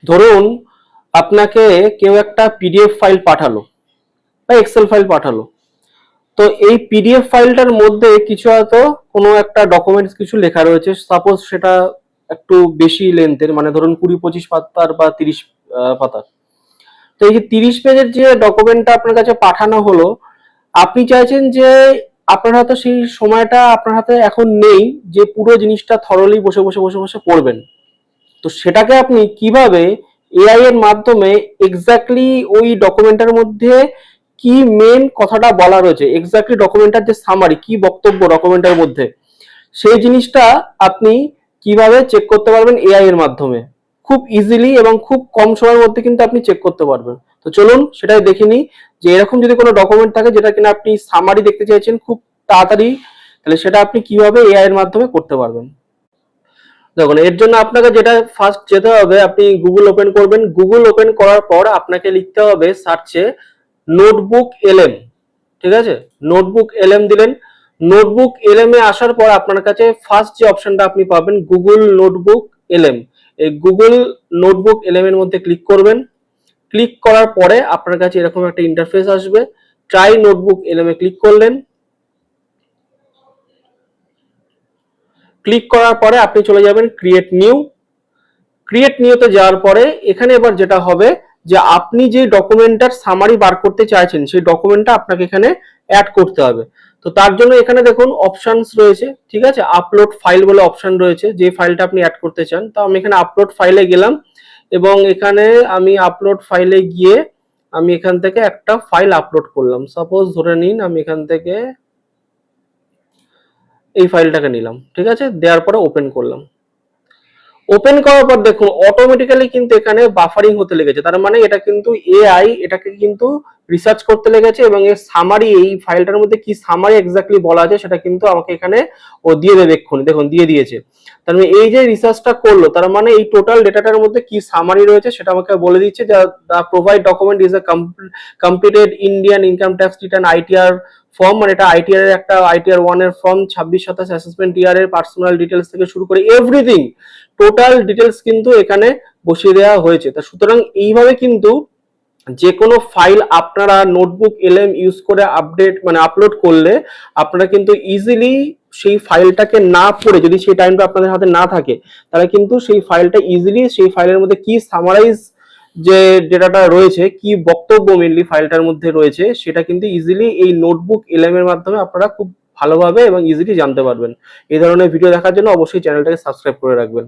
ধরুন আপনাকে কেউ একটা পিডিএফ ফাইল পাঠালো বা এক্সেল ফাইল পাঠালো, তো এই পিডিএফ ফাইলটার মধ্যে কিছু হয়তো কোনো একটা ডকুমেন্টস কিছু লেখা রয়েছে, সাপোজ সেটা একটু বেশি লেন্থের, মানে ধরুন 20-25 পাতার বা 30 পাতার। তো এই যে 30 পেজের যে ডকুমেন্টটা আপনার কাছে পাঠানো হলো, আপনি চাইছেন যে আপনার হাতে সেই সময়টা আপনার হাতে এখন নেই যে পুরো জিনিসটা থরলি বসে বসে বসে বসে পড়বেন। তো সেটাকে আপনি কিভাবে এআই এর মাধ্যমে এক্স্যাক্টলি ওই ডকুমেন্টের মধ্যে কি মেন কথাটা বলা রয়েছে, এক্স্যাক্টলি ডকুমেন্টের যে সামারি, কি বক্তব্য ডকুমেন্টের মধ্যে, সেই জিনিসটা আপনি কিভাবে চেক করতে পারবেন এআই এর মাধ্যমে খুব ইজিলি এবং খুব কম সময়ের মধ্যে কিন্তু আপনি চেক করতে পারবেন। তো চলুন সেটাই দেখে নিই যে এরকম যদি কোনো ডকুমেন্ট থাকে যেটা কিনা আপনি সামারি দেখতে চাইছেন খুব তাড়াতাড়ি, তাহলে সেটা আপনি কিভাবে এআই এর মাধ্যমে করতে পারবেন। দেখুন এর জন্য আপনাকে যেটা ফার্স্ট যেতে হবে, আপনি গুগল ওপেন করবেন। গুগল ওপেন করার পর আপনাকে লিখতে হবে সার্চে নোটবুক এলএম। ঠিক আছে, নোটবুক এলএম দিলেন। নোটবুক এলএম এ আসার পর আপনার কাছে ফার্স্ট যে অপশনটা আপনি পাবেন গুগল নোটবুক এলএম, এই গুগল নোটবুক এলএম এর মধ্যে ক্লিক করবেন। ক্লিক করার পরে আপনার কাছে এরকম একটা ইন্টারফেস আসবে। ট্রাই নোটবুক এলএম এ ক্লিক করলেন। ক্লিক করার পরে আপনি চলে যাবেন ক্রিয়েট নিউ। ক্রিয়েট নিউতে যাওয়ার পরে এখানে এবার যেটা হবে যে আপনি যে ডকুমেন্টটার সামারি বার করতে চাইছেন সেই ডকুমেন্টটা আপনাকে এখানে অ্যাড করতে হবে। তো তার জন্য এখানে দেখুন অপশনস রয়েছে, ঠিক আছে, আপলোড ফাইল বলে অপশন রয়েছে, যে ফাইলটা আপনি অ্যাড করতে চান। তো আমি এখানে আপলোড ফাইলে গেলাম এবং এখানে আমি আপলোড ফাইলে গিয়ে আমি এখান থেকে একটা ফাইল আপলোড করলাম। সাপোজ ধরে নিন আমি এখান থেকে এই ফাইলটাকে নিলাম, ঠিক আছে, দেওয়ার পরে ওপেন করলাম। ওপেন করার পর দেখুন অটোমেটিক্যালি কিন্তু এখানে বাফারিং হতে লেগেছে, তার মানে এটা কিন্তু এআই এটাকে কিন্তু রিসার্চ করতে লেগেছে এবং এর সামারি, এই ফাইলটার মধ্যে কি সামারি এক্স্যাক্টলি বলা আছে সেটা কিন্তু আমাকে এখানে ও দিয়ে দেবে এক্ষুনি। দেখুন দিয়ে দিয়েছে। তার মানে এই যে রিসার্চটা করলো তার মানে এই টোটাল ডেটাটার মধ্যে কি সামারি রয়েছে সেটা আমাকে বলে দিচ্ছে। The provide document is a completed Indian income tax return ITR form, মানে এটা আইটিআর এর একটা আইটিআর 1 এর ফর্ম, 26-27 অ্যাসেসমেন্ট ইয়ার এর পার্সোনাল ডিটেলস থেকে শুরু করে এভরিথিং টোটাল ডিটেলস কিন্তু এখানে বসিয়ে দেওয়া হয়েছে। তা সুতরাং এইভাবে কিন্তু যে কোনো ফাইল আপনারা নোটবুক এলএম ইউজ করে আপডেট মানে আপলোড করলে আপনারা কিন্তু ইজিলি সেই ফাইলটাকে না পড়ে, যদি সেই টাইমটা আপনাদের হাতে না থাকে, তাহলে কিন্তু সেই ফাইলটা ইজিলি সেই ফাইলের মধ্যে কি সামারাইজ যে ডেটাটা রয়েছে, কি বক্তব্য মেনলি ফাইলটার মধ্যে রয়েছে, সেটা কিন্তু ইজিলি এই নোটবুক এলএম এর মাধ্যমে আপনারা খুব ভালোভাবে এবং ইজিলি জানতে পারবেন। এই ধরনের ভিডিও দেখার জন্য অবশ্যই চ্যানেলটাকে সাবস্ক্রাইব করে রাখবেন।